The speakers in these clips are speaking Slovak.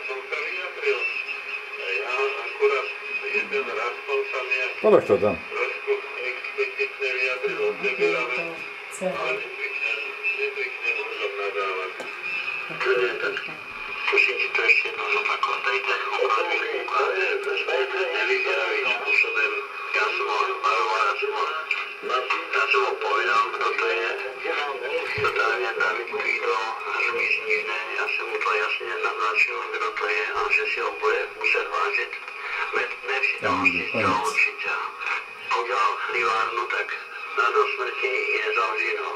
som sa vyjadril. Ja akurát jeden raz som sa nejak Podľa čo tam? trošku explicitne vyjadril o tebe, ale nezvyknem ľuďom nadávať. Musím ti to ešte jedno zopakovať. Dajte nevyzerajú spôsobem. Ja som ho varoval, ja som ho povedal, kto to je. Totálne David Kvídol, hromižníne. Ja som mu to jasne naznačil, kto to je a že si ho bude musieť vážiť. Nepřitomnosť určite. Pokiaľ chlivárnu, tak do smrti je zavžino.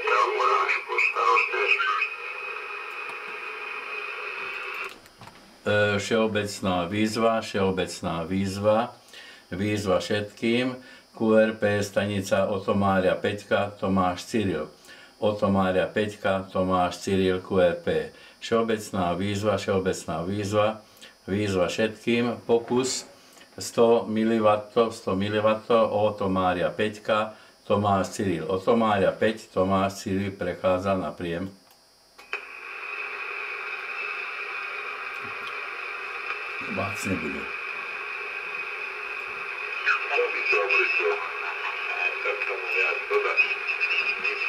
Traumáž plus starostnosť. Všeobecná výzva všetkým. QRP stanica Otomária Peťka, Tomáš Cyril. Otomária Peťka, Tomáš Cyril, QRP. Všeobecná výzva všetkým. Pokus 100 mW, Otomária Peťka, Tomáš Cyril. Otomária 5, Tomáš Cyril prechádza na príjem. Vác nebude. Tak tomu viac dodať. Nič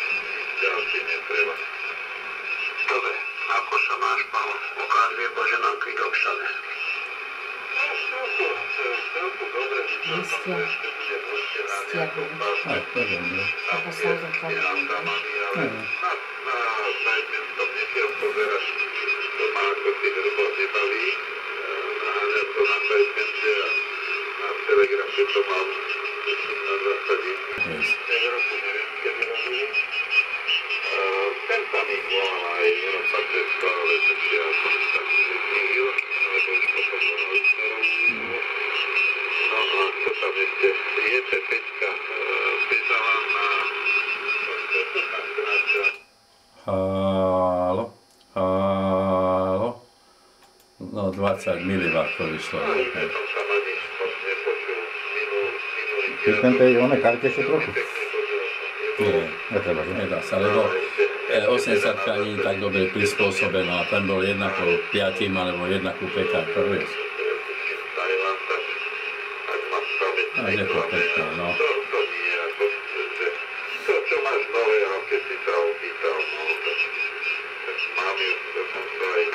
ďalšie netreba. Dobre, ako sa máš, Pavel? Ukázuje Božena Kvídokšane. Celku dobre, myslel som, že ešte bude proste na nejakom páse. Ako sa zakladajú. Ale na sajte som nešiel pozerať, to ma ako si hrbo nebaví. Naháňať to na sajte a na telegrafe to mal na zásadí. V roku neviem, kedy robili. Ten sa mi volal aj Európa Česka, ale ten ja som sa nezmýlil, lebo už potom volali smerom. No a čo tam ešte? JP5 bežala na... Haló. No 20 mW vyšlo. Som sa ma nič moc nepočul. Keď ten tej oné karte ešte trochu? Nie, Netreba, že? nedá sa, lebo 80 nie je tak dobre prispôsobená. Tam bol 1:5 alebo 1:5, to vieš. A je to pekné, no. To nie je ako, že to, čo máš nového, keď si sa opýtal, no, tak mám ju, to som to aj...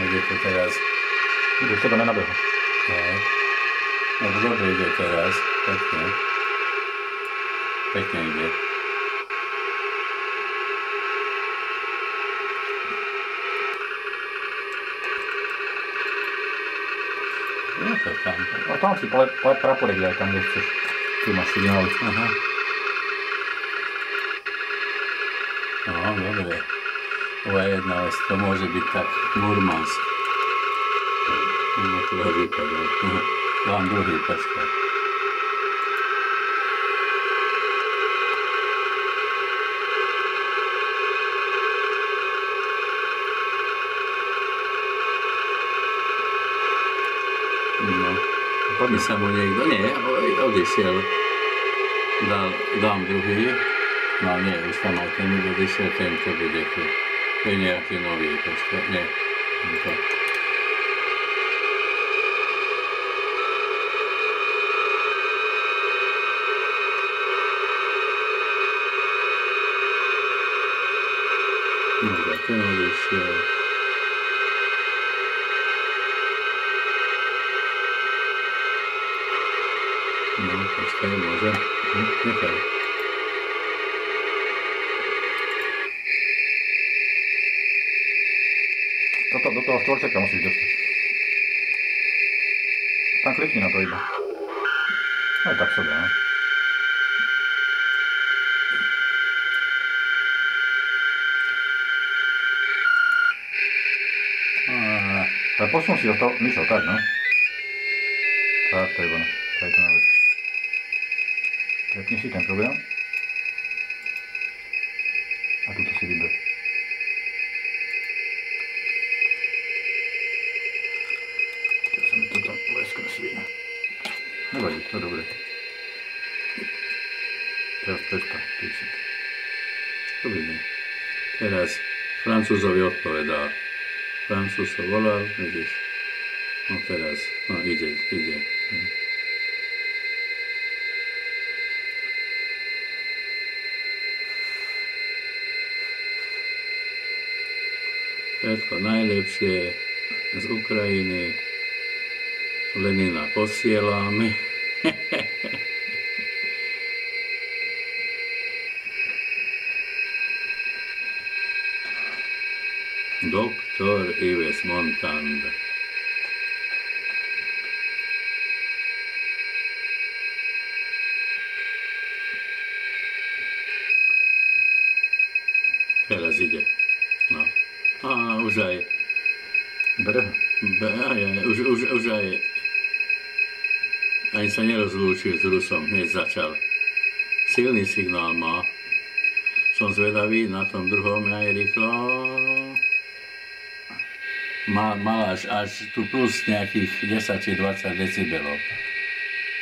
Ide to teraz. Ide z teba nenabehlo. No dobre ide teraz. Pekne. Pekne ide. No to tam. A tam si praporek daj, tam kde chceš. Tu máš signál. Aha. No, dobre. To je jedna vec, to môže byť tak Murmansk. No, tu ho vypadol. Vám druhý počkaj. No, aby sa mu niekto, nie, odišiel. Dám druhý. No nie, už tam aj ten odišiel, tento bude tu. To je nejaký nový, počkaj, nie. To. No, tak ten odišiel. No, počkaj, môže. Nechaj. Toto do toho štvorčeka musíš dostať. Tam klikni na to iba. Aj tak sa dá, no. Ale posun si to, Mišo, tak, no. Tak, to je ono. To je to najlepšie. Prepni si ten program. A tuto si vyber. Teraz sa mi toto lesko sviene. Nevadí, to je dobre. Teraz prestaň, písať. Dobrý deň. Teraz Francúzovi odpovedá. Francúz ho volal, vidíš. No teraz, no ide. Všetko najlepšie z Ukrajiny. Lenina posielame. Doktor Yves Montand. Teraz ide. No. A už aj... Bere ho. Už aj... Ani sa nerozlúčil s Rusom, hneď začal. Silný signál má. Som zvedavý na tom druhom aj rýchlo. Mal až tu plus nejakých 10 či 20 decibelov.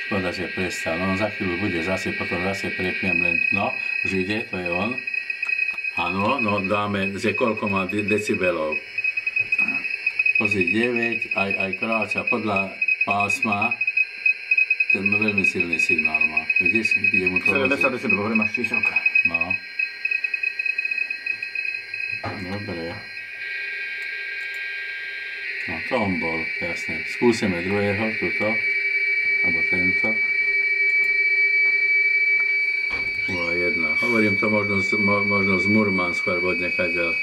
Škoda, že prestal. No, on za chvíľu bude zase, potom zase prepnem len. No, už ide, to je on. Áno, no dáme, že koľko má decibelov. Pozri, 9, aj kráča podľa pásma. Ten veľmi silný signál má. Vidíš, kde mu to 70 decibelov, hore máš číselka. No. Dobre. No to on bol, jasne. Skúsime druhého, tuto. Alebo tento. jedna. Hovorím to možno z Murmansku, alebo od nekaďal,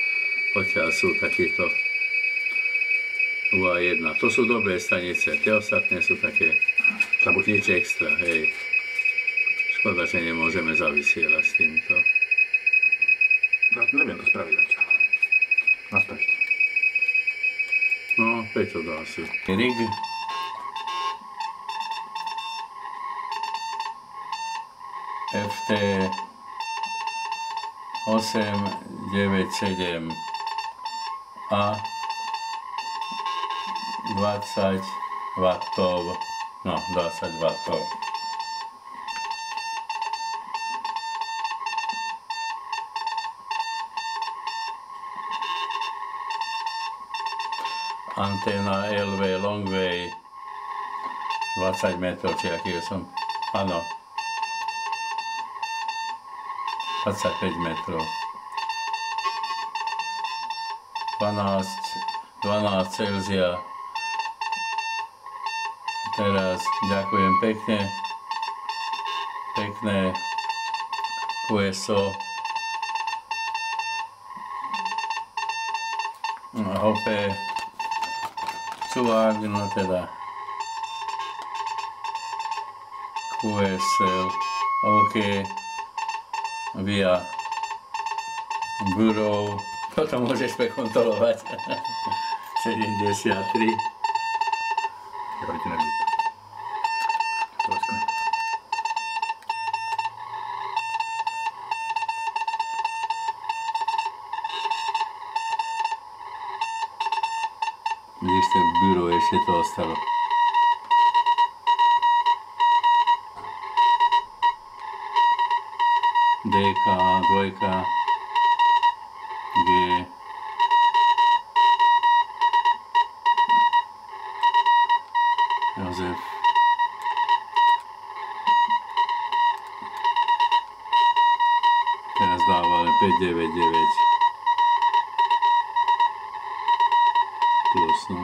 odtiaľ sú takíto UA1. To sú dobré stanice, tie ostatné sú také nič extra, hej. Škoda, že nemôžeme zavysielať s týmto. Ja neviem to spraviť zatiaľ. Nastaviť. No, Peťo dá si. Rig. FT 897 a 20 W, no 20 W. Anténa LV Longway 20 metrov, či aký som, áno, 25 metrov. 12 Celzia. Teraz ďakujem pekne. Pekné QSO. Hope. Cuvák, no teda. QSL. OK. Via Bureau, potom môžeš prekontrolovať. 73. Originálne. Troskne. Vidíš, ten Bureau ešte to ostalo. DK, dvojka, G, Jozef, teraz dávame 599 plus, no,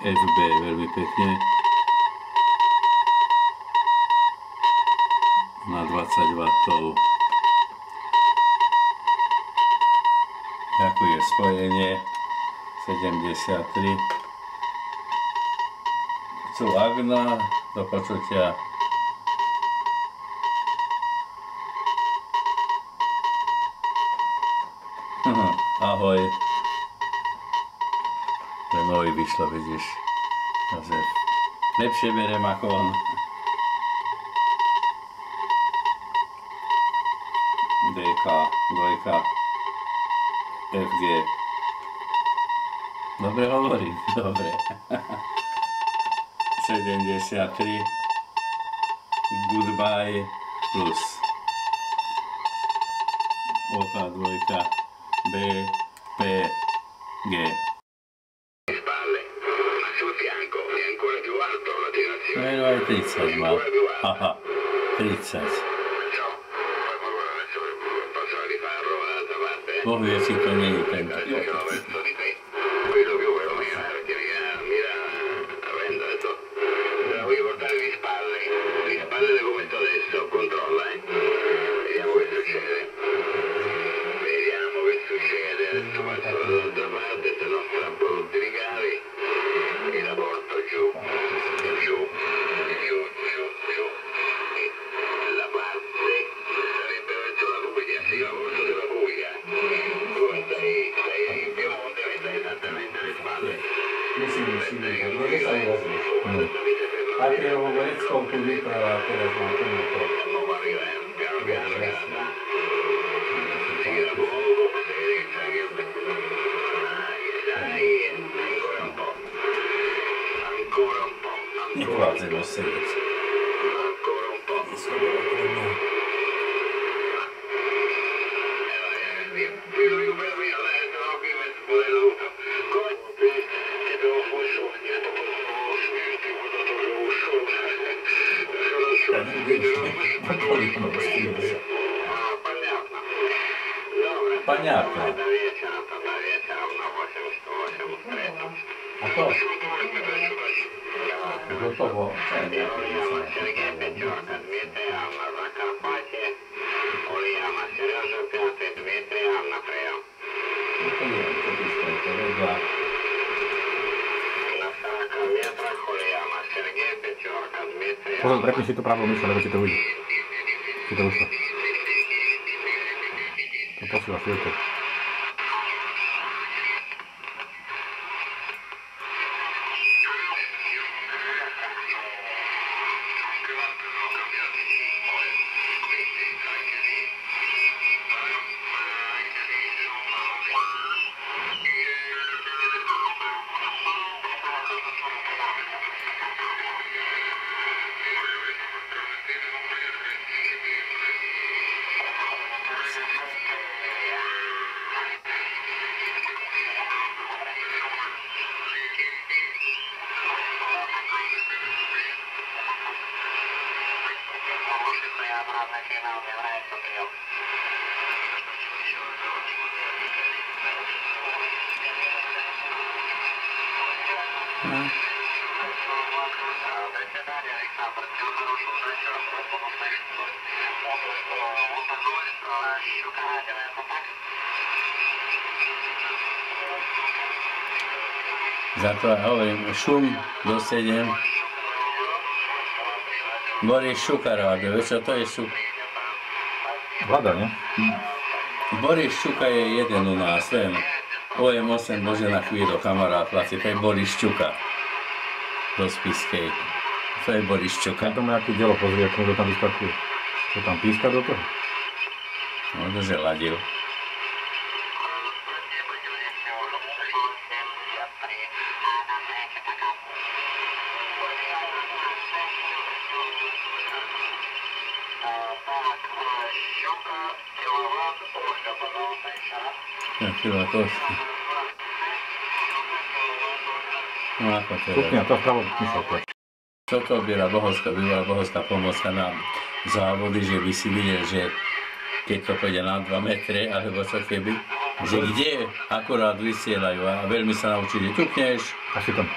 FB veľmi pekne na 20 W. Ďakujem, spojenie 73. Chcú Agna, do počutia. Ahoj. Novi vyšlo, vidíš. Jozef. Lepšie berem ako on. DK, 2, FG. Dobre hovorím, dobre. 73. Goodbye plus. OK, 2, B, P, G. Sul fianco è ancora più alto la tirazione. No aj 30 mal. Aha, 30. Perciò, poi adesso posso rifarlo dall'altra parte. Boh vie si to není tento. Sono verso di te. Quello più quello mira, perché mira avendo adesso te la voglio portare di spalle come sto adesso, controlla, vediamo che succede. Vediamo che succede, adesso passo dall'altra parte, se no strappo tutti i ricavi e la porto giù, giù, giù, giù, giù. La parte sarebbe verso la Puglia, sì, la porto della Puglia. Tu stai in Piemonte, mi stai esattamente alle spalle. Deve stare così. Infatti ero Gorecko tu vypráva teraz na tomto. Piano piano, sì, la muovo, ancora un po'. Nevádzem o sedieť. Ancora un po'. Io per me adesso non mi metto pure tutto. Come ti devo fare solo Понятно. А то? Gotovo. Pozor, prepni si to pravou myšľu, lebo ti to ujde. Ti to ušlo. To posíla filter. Za to hovorím, šum do 7. Boris Šuka rádio, vieš čo to je Šuka? Vláda, nie? Boris Šuka je jeden u nás, viem. OM8 Božena chvíľu, kamarát Laci, to je Boris Šuka. Do Spiskej. To je Boris Šuka. Tam tomu nejaké dielo pozrie, ako to tam vyskakuje. Čo tam píska do toho? Možno, že ladil. Chyba kosti. No ako to je? Stupňa, to vpravo myšľa to. Toto bývala bohovská pomocka na závody, že by si videl, že keď to pôjde na 2 metre, alebo čo keby, že kde akurát vysielajú a veľmi sa naučí, že ťukneš. Asi tam.